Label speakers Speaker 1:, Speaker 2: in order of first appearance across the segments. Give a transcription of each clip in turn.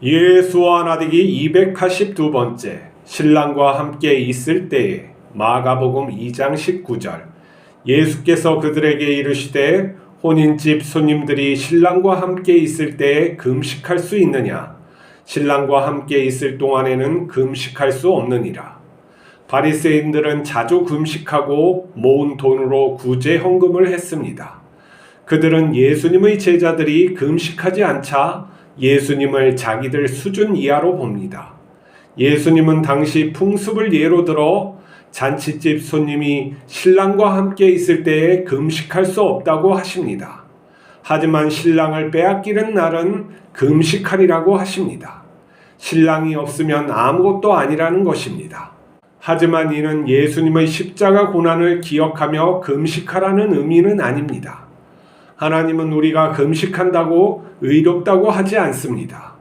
Speaker 1: 예수와 나대기 282번째 신랑과 함께 있을 때에 마가복음 2장 19절 예수께서 그들에게 이르시되 혼인집 손님들이 신랑과 함께 있을 때에 금식할 수 있느냐? 신랑과 함께 있을 동안에는 금식할 수 없느니라. 바리새인들은 자주 금식하고 모은 돈으로 구제 헌금을 했습니다. 그들은 예수님의 제자들이 금식하지 않자 예수님을 자기들 수준 이하로 봅니다. 예수님은 당시 풍습을 예로 들어 잔치집 손님이 신랑과 함께 있을 때에 금식할 수 없다고 하십니다. 하지만 신랑을 빼앗기는 날은 금식하리라고 하십니다. 신랑이 없으면 아무것도 아니라는 것입니다. 하지만 이는 예수님의 십자가 고난을 기억하며 금식하라는 의미는 아닙니다. 하나님은 우리가 금식한다고 의롭다고 하지 않습니다.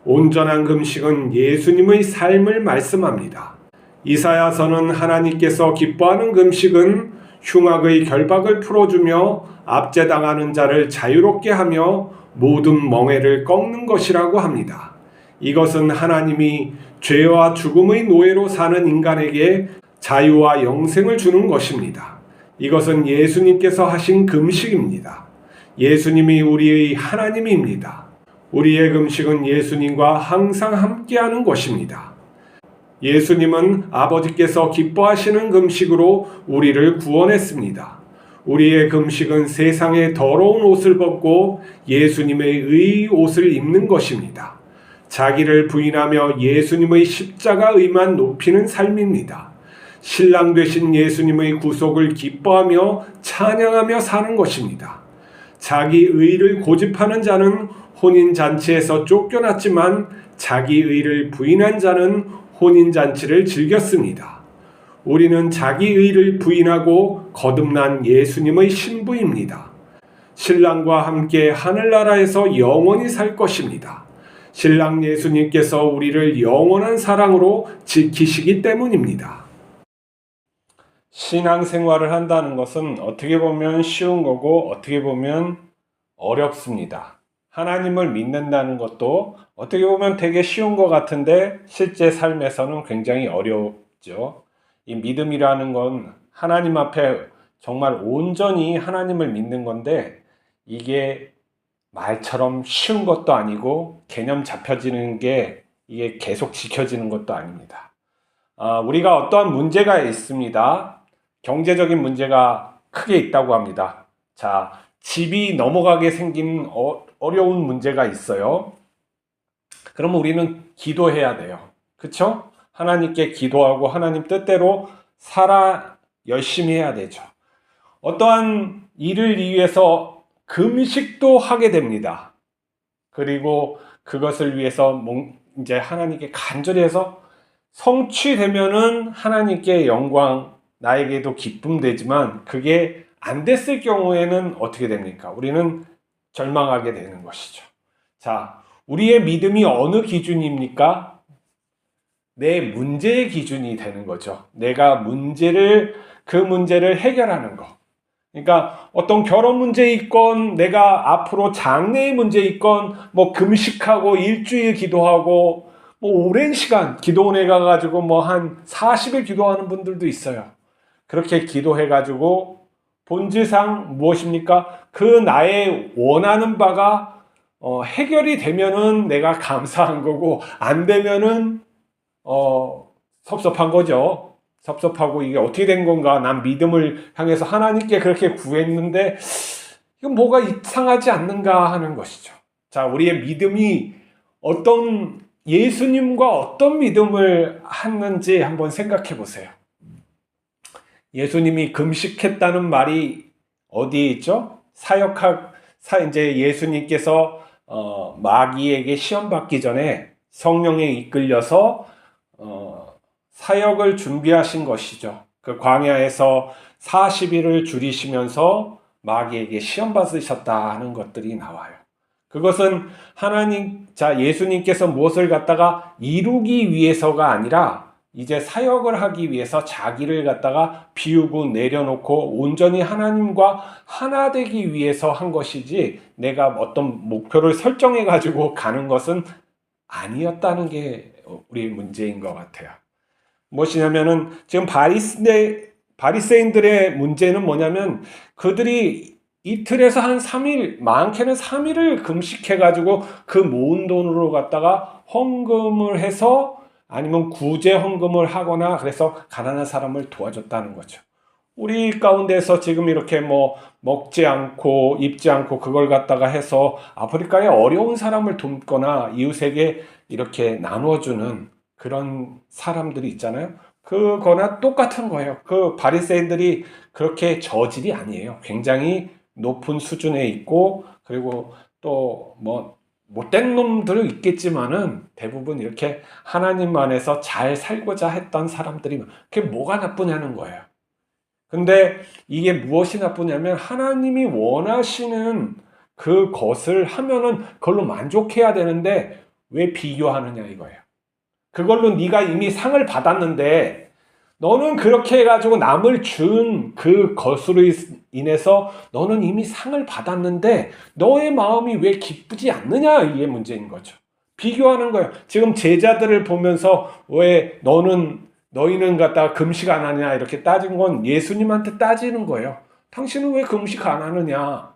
Speaker 1: 온전한 금식은 예수님의 삶을 말씀합니다. 이사야서는 하나님께서 기뻐하는 금식은 흉악의 결박을 풀어주며 압제당하는 자를 자유롭게 하며 모든 멍에를 꺾는 것이라고 합니다. 이것은 하나님이 죄와 죽음의 노예로 사는 인간에게 자유와 영생을 주는 것입니다. 이것은 예수님께서 하신 금식입니다. 예수님이 우리의 하나님입니다. 우리의 금식은 예수님과 항상 함께하는 것입니다. 예수님은 아버지께서 기뻐하시는 금식으로 우리를 구원했습니다. 우리의 금식은 세상의 더러운 옷을 벗고 예수님의 의의 옷을 입는 것입니다. 자기를 부인하며 예수님의 십자가의만 높이는 삶입니다. 신랑 되신 예수님의 구속을 기뻐하며 찬양하며 사는 것입니다. 자기 의를 고집하는 자는 혼인잔치에서 쫓겨났지만 자기 의를 부인한 자는 혼인잔치를 즐겼습니다. 우리는 자기 의를 부인하고 거듭난 예수님의 신부입니다. 신랑과 함께 하늘나라에서 영원히 살 것입니다. 신랑 예수님께서 우리를 영원한 사랑으로 지키시기 때문입니다. 신앙생활을 한다는 것은 어떻게 보면 쉬운 거고 어떻게 보면 어렵습니다. 하나님을 믿는다는 것도 어떻게 보면 되게 쉬운 것 같은데 실제 삶에서는 굉장히 어렵죠. 이 믿음이라는 건 하나님 앞에 정말 온전히 하나님을 믿는 건데 이게 말처럼 쉬운 것도 아니고 개념 잡혀지는 게 이게 계속 지켜지는 것도 아닙니다. 우리가 어떠한 문제가 있습니다. 경제적인 문제가 크게 있다고 합니다. 자, 집이 넘어가게 생긴 어려운 문제가 있어요. 그러면 우리는 기도해야 돼요. 그쵸? 하나님께 기도하고 하나님 뜻대로 열심히 해야 되죠. 어떠한 일을 위해서 금식도 하게 됩니다. 그리고 그것을 위해서 이제 하나님께 간절히 해서 성취되면은 하나님께 영광, 나에게도 기쁨 되지만 그게 안 됐을 경우에는 어떻게 됩니까? 우리는 절망하게 되는 것이죠. 자, 우리의 믿음이 어느 기준입니까? 내 문제의 기준이 되는 거죠. 내가 그 문제를 해결하는 거. 그러니까 어떤 결혼 문제 있건 내가 앞으로 장래의 문제 있건 뭐 금식하고 일주일 기도하고 뭐 오랜 시간 기도원에 가가지고 뭐 한 40일 기도하는 분들도 있어요. 그렇게 기도해가지고 본질상 무엇입니까? 그 나의 원하는 바가 해결이 되면은 내가 감사한 거고 안 되면은 섭섭한 거죠. 섭섭하고 이게 어떻게 된 건가? 난 믿음을 향해서 하나님께 그렇게 구했는데 이건 뭐가 이상하지 않는가 하는 것이죠. 자, 우리의 믿음이 예수님과 어떤 믿음을 했는지 한번 생각해 보세요. 예수님이 금식했다는 말이 어디에 있죠? 이제 예수님께서 마귀에게 시험 받기 전에 성령에 이끌려서 사역을 준비하신 것이죠. 그 광야에서 40일을 줄이시면서 마귀에게 시험 받으셨다 하는 것들이 나와요. 그것은 예수님께서 무엇을 갖다가 이루기 위해서가 아니라 이제 사역을 하기 위해서 자기를 갖다가 비우고 내려놓고 온전히 하나님과 하나 되기 위해서 한 것이지 내가 어떤 목표를 설정해 가지고 가는 것은 아니었다는 게 우리 문제인 것 같아요. 무엇이냐면은 지금 바리새인들의 문제는 뭐냐면 그들이 이틀에서 한 3일, 많게는 3일을 금식해가지고 그 모은 돈으로 갖다가 헌금을 해서 아니면 구제 헌금을 하거나 그래서 가난한 사람을 도와줬다는 거죠. 우리 가운데서 지금 이렇게 뭐 먹지 않고 입지 않고 그걸 갖다가 해서 아프리카의 어려운 사람을 돕거나 이웃에게 이렇게 나눠주는 그런 사람들이 있잖아요. 그거나 똑같은 거예요. 그 바리새인들이 그렇게 저질이 아니에요. 굉장히 높은 수준에 있고 그리고 또 뭐 못된 놈들은 있겠지만은 대부분 이렇게 하나님 안에서 잘 살고자 했던 사람들이 그게 뭐가 나쁘냐는 거예요. 근데 이게 무엇이 나쁘냐면 하나님이 원하시는 그것을 하면은 그걸로 만족해야 되는데 왜 비교하느냐 이거예요. 그걸로 네가 이미 상을 받았는데 너는 그렇게 해가지고 남을 준 그 것으로 인해서 너는 이미 상을 받았는데 너의 마음이 왜 기쁘지 않느냐 이게 문제인 거죠. 비교하는 거예요. 지금 제자들을 보면서 왜 너희는 갖다가 금식 안 하냐 이렇게 따진 건 예수님한테 따지는 거예요. 당신은 왜 금식 안 하느냐?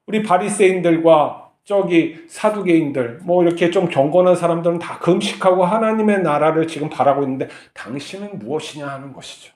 Speaker 1: 우리 바리새인들과 저기 사두개인들 뭐 이렇게 좀 경건한 사람들은 다 금식하고 하나님의 나라를 지금 바라고 있는데 당신은 무엇이냐 하는 것이죠.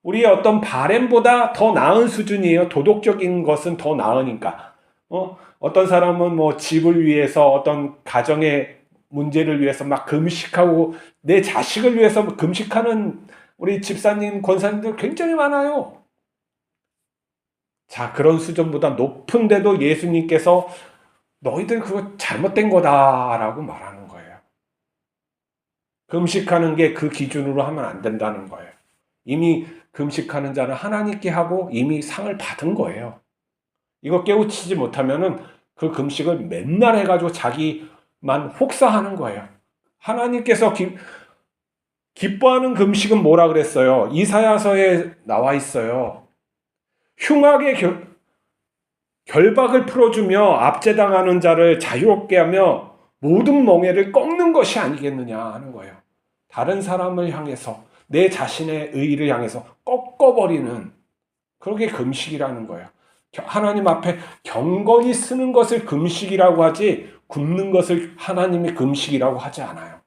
Speaker 1: 우리의 어떤 바램보다 더 나은 수준이에요. 도덕적인 것은 더 나으니까. 어떤 사람은 뭐 집을 위해서 어떤 가정의 문제를 위해서 막 금식하고 내 자식을 위해서 금식하는 우리 집사님, 권사님들 굉장히 많아요. 자, 그런 수준보다 높은데도 예수님께서 너희들 그거 잘못된 거다라고 말하는 거예요. 금식하는 게 그 기준으로 하면 안 된다는 거예요. 이미 금식하는 자는 하나님께 하고 이미 상을 받은 거예요. 이거 깨우치지 못하면은 그 금식을 맨날 해가지고 자기만 혹사하는 거예요. 하나님께서 기뻐하는 금식은 뭐라 그랬어요? 이사야서에 나와 있어요. 흉악의 결박을 풀어주며 압제당하는 자를 자유롭게 하며 모든 멍에를 꺾는 것이 아니겠느냐 하는 거예요. 다른 사람을 향해서 내 자신의 의의를 향해서 꺾어버리는 그게 금식이라는 거예요. 하나님 앞에 경건히 쓰는 것을 금식이라고 하지 굶는 것을 하나님이 금식이라고 하지 않아요.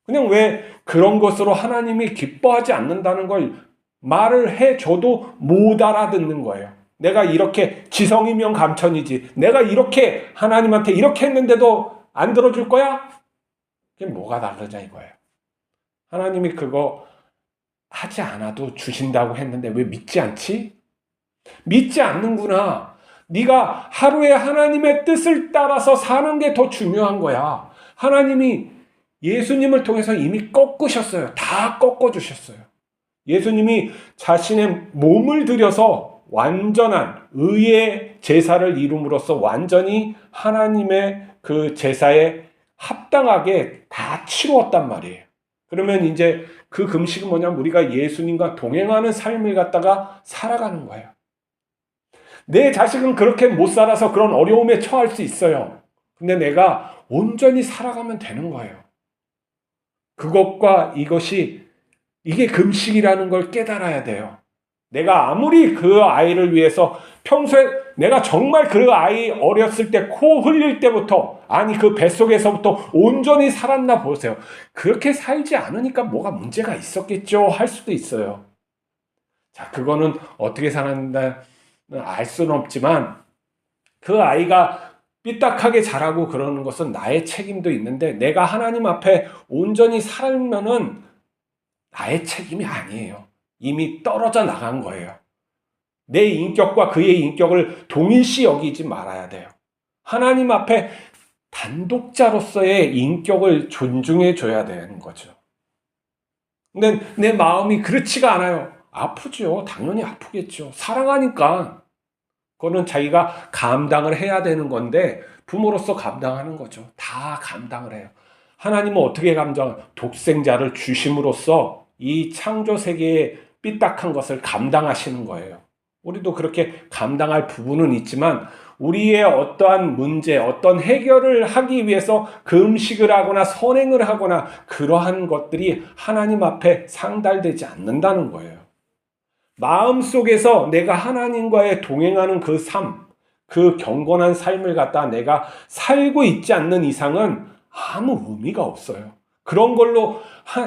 Speaker 1: 그냥 왜 그런 것으로 하나님이 기뻐하지 않는다는 걸 말을 해줘도 못 알아듣는 거예요. 내가 이렇게 지성이면 감천이지. 내가 이렇게 하나님한테 이렇게 했는데도 안 들어줄 거야? 그게 뭐가 다르냐 이거예요. 하나님이 그거 하지 않아도 주신다고 했는데 왜 믿지 않지? 믿지 않는구나. 네가 하루에 하나님의 뜻을 따라서 사는 게 더 중요한 거야. 하나님이 예수님을 통해서 이미 꺾으셨어요. 다 꺾어주셨어요. 예수님이 자신의 몸을 들여서 완전한 의의 제사를 이룸으로써 완전히 하나님의 그 제사에 합당하게 다 치루었단 말이에요. 그러면 이제 그 금식은 뭐냐면 우리가 예수님과 동행하는 삶을 갖다가 살아가는 거예요. 내 자식은 그렇게 못 살아서 그런 어려움에 처할 수 있어요. 근데 내가 온전히 살아가면 되는 거예요. 그것과 이게 금식이라는 걸 깨달아야 돼요. 내가 아무리 그 아이를 위해서 평소에 내가 정말 그 아이 어렸을 때 코 흘릴 때부터 아니 그 뱃속에서부터 온전히 살았나 보세요. 그렇게 살지 않으니까 뭐가 문제가 있었겠죠 할 수도 있어요. 자, 그거는 어떻게 살았는지 알 수는 없지만 그 아이가 삐딱하게 자라고 그러는 것은 나의 책임도 있는데 내가 하나님 앞에 온전히 살면은 나의 책임이 아니에요. 이미 떨어져 나간 거예요. 내 인격과 그의 인격을 동일시 여기지 말아야 돼요. 하나님 앞에 단독자로서의 인격을 존중해 줘야 되는 거죠. 근데 내 마음이 그렇지가 않아요. 아프죠. 당연히 아프겠죠. 사랑하니까. 그거는 자기가 감당을 해야 되는 건데 부모로서 감당하는 거죠. 다 감당을 해요. 하나님은 어떻게 독생자를 주심으로써 이 창조 세계의 삐딱한 것을 감당하시는 거예요. 우리도 그렇게 감당할 부분은 있지만 우리의 어떠한 문제, 어떤 해결을 하기 위해서 금식을 하거나 선행을 하거나 그러한 것들이 하나님 앞에 상달되지 않는다는 거예요. 마음속에서 내가 하나님과의 동행하는 그 삶, 그 경건한 삶을 갖다 내가 살고 있지 않는 이상은 아무 의미가 없어요. 그런 걸로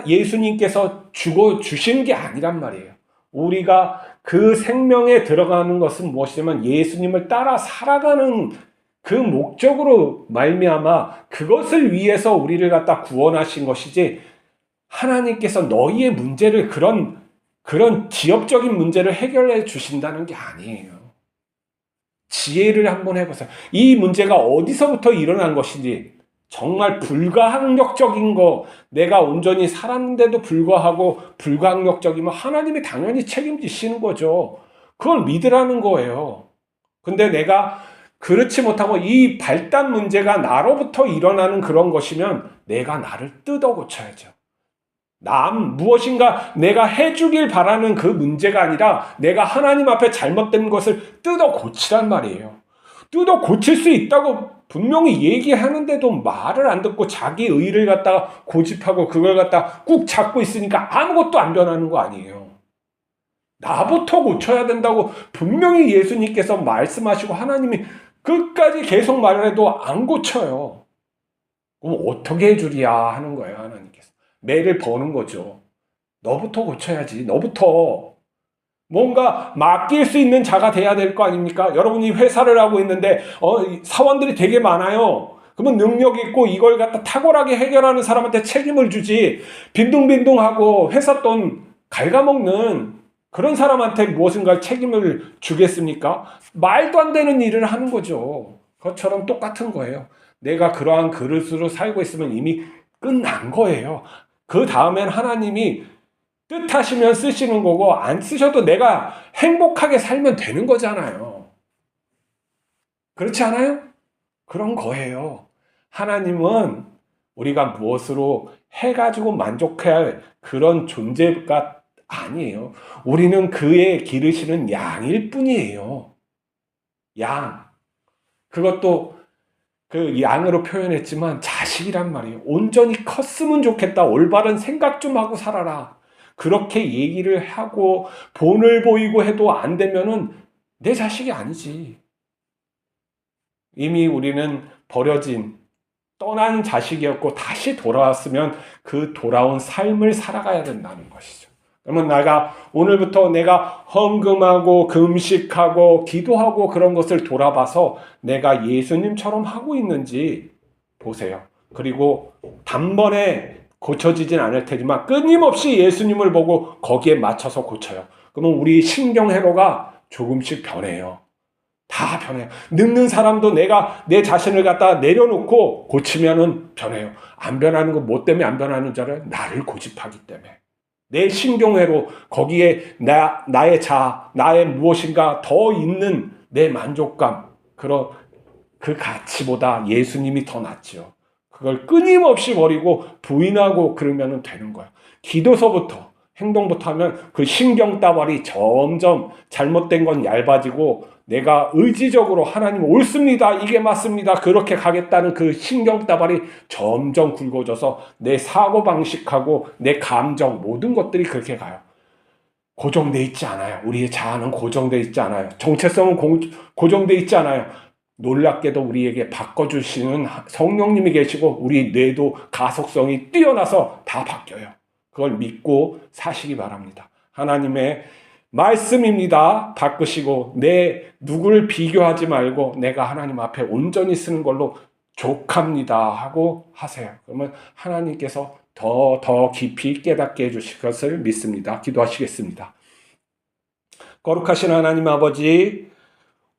Speaker 1: 예수님께서 주신 게 아니란 말이에요. 우리가 그 생명에 들어가는 것은 무엇이냐면 예수님을 따라 살아가는 그 목적으로 말미암아 그것을 위해서 우리를 갖다 구원하신 것이지, 하나님께서 너희의 문제를 그런 지역적인 문제를 해결해 주신다는 게 아니에요. 지혜를 한번 해보세요. 이 문제가 어디서부터 일어난 것인지, 정말 불가항력적인 거, 내가 온전히 살았는데도 불구하고 불가항력적이면 하나님이 당연히 책임지시는 거죠. 그걸 믿으라는 거예요. 근데 내가 그렇지 못하고 이 발단 문제가 나로부터 일어나는 그런 것이면 내가 나를 뜯어 고쳐야죠. 무엇인가 내가 해주길 바라는 그 문제가 아니라 내가 하나님 앞에 잘못된 것을 뜯어 고치란 말이에요. 뜯어 고칠 수 있다고 분명히 얘기하는데도 말을 안 듣고 자기 의를 갖다가 고집하고 그걸 갖다 꾹 잡고 있으니까 아무것도 안 변하는 거 아니에요. 나부터 고쳐야 된다고 분명히 예수님께서 말씀하시고 하나님이 끝까지 계속 말을 해도 안 고쳐요. 그럼 어떻게 해주랴 하는 거예요, 하나님께서. 매를 버는 거죠. 너부터 고쳐야지. 너부터. 뭔가 맡길 수 있는 자가 돼야 될 거 아닙니까? 여러분이 회사를 하고 있는데 사원들이 되게 많아요. 그러면 능력 있고 이걸 갖다 탁월하게 해결하는 사람한테 책임을 주지, 빈둥빈둥하고 회사 돈 갉아먹는 그런 사람한테 무엇인가 책임을 주겠습니까? 말도 안 되는 일을 하는 거죠. 그것처럼 똑같은 거예요. 내가 그러한 그릇으로 살고 있으면 이미 끝난 거예요. 그 다음엔 하나님이 뜻하시면 쓰시는 거고, 안 쓰셔도 내가 행복하게 살면 되는 거잖아요. 그렇지 않아요? 그런 거예요. 하나님은 우리가 무엇으로 해가지고 만족해야 할 그런 존재가 아니에요. 우리는 그의 기르시는 양일 뿐이에요. 양. 그것도 그 양으로 표현했지만 자식이란 말이에요. 온전히 컸으면 좋겠다. 올바른 생각 좀 하고 살아라. 그렇게 얘기를 하고 본을 보이고 해도 안 되면은 내 자식이 아니지. 이미 우리는 버려진, 떠난 자식이었고 다시 돌아왔으면 그 돌아온 삶을 살아가야 된다는 것이죠. 그러면 오늘부터 내가 헌금하고 금식하고 기도하고 그런 것을 돌아봐서 내가 예수님처럼 하고 있는지 보세요. 그리고 단번에 고쳐지진 않을 테지만 끊임없이 예수님을 보고 거기에 맞춰서 고쳐요. 그러면 우리 신경회로가 조금씩 변해요. 다 변해요. 늙는 사람도 내가 내 자신을 갖다 내려놓고 고치면은 변해요. 안 변하는 거 뭐 때문에 안 변하는 줄 알아요? 나를 고집하기 때문에. 내 신경회로 거기에 나의 나의 무엇인가 더 있는 내 만족감, 그 가치보다 예수님이 더 낫죠. 그걸 끊임없이 버리고 부인하고 그러면 되는 거야. 기도서부터 행동부터 하면 그 신경따발이 점점 잘못된 건 얇아지고 내가 의지적으로 하나님 옳습니다, 이게 맞습니다, 그렇게 가겠다는 그 신경따발이 점점 굵어져서 내 사고방식하고 내 감정 모든 것들이 그렇게 가요. 고정돼 있지 않아요. 우리의 자아는 고정돼 있지 않아요. 정체성은 고정돼 있지 않아요. 놀랍게도 우리에게 바꿔주시는 성령님이 계시고 우리 뇌도 가속성이 뛰어나서 다 바뀌어요. 그걸 믿고 사시기 바랍니다. 하나님의 말씀입니다. 바꾸시고 누구를 비교하지 말고 내가 하나님 앞에 온전히 쓰는 걸로 족합니다 하고 하세요. 그러면 하나님께서 더 깊이 깨닫게 해주실 것을 믿습니다. 기도하시겠습니다. 거룩하신 하나님 아버지,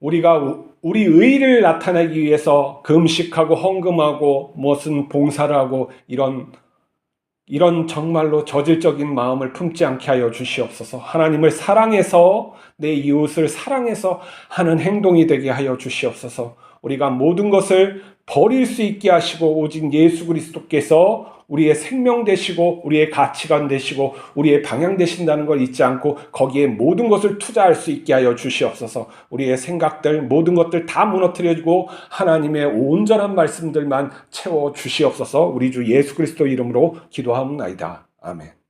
Speaker 1: 우리가 우리 의를 나타내기 위해서 금식하고 헌금하고 무슨 봉사를 하고 이런 정말로 저질적인 마음을 품지 않게 하여 주시옵소서. 하나님을 사랑해서 내 이웃을 사랑해서 하는 행동이 되게 하여 주시옵소서. 우리가 모든 것을 버릴 수 있게 하시고 오직 예수 그리스도께서 우리의 생명 되시고 우리의 가치관 되시고 우리의 방향 되신다는 걸 잊지 않고 거기에 모든 것을 투자할 수 있게 하여 주시옵소서. 우리의 생각들 모든 것들 다 무너뜨려주고 하나님의 온전한 말씀들만 채워 주시옵소서. 우리 주 예수 그리스도 이름으로 기도하옵나이다. 아멘.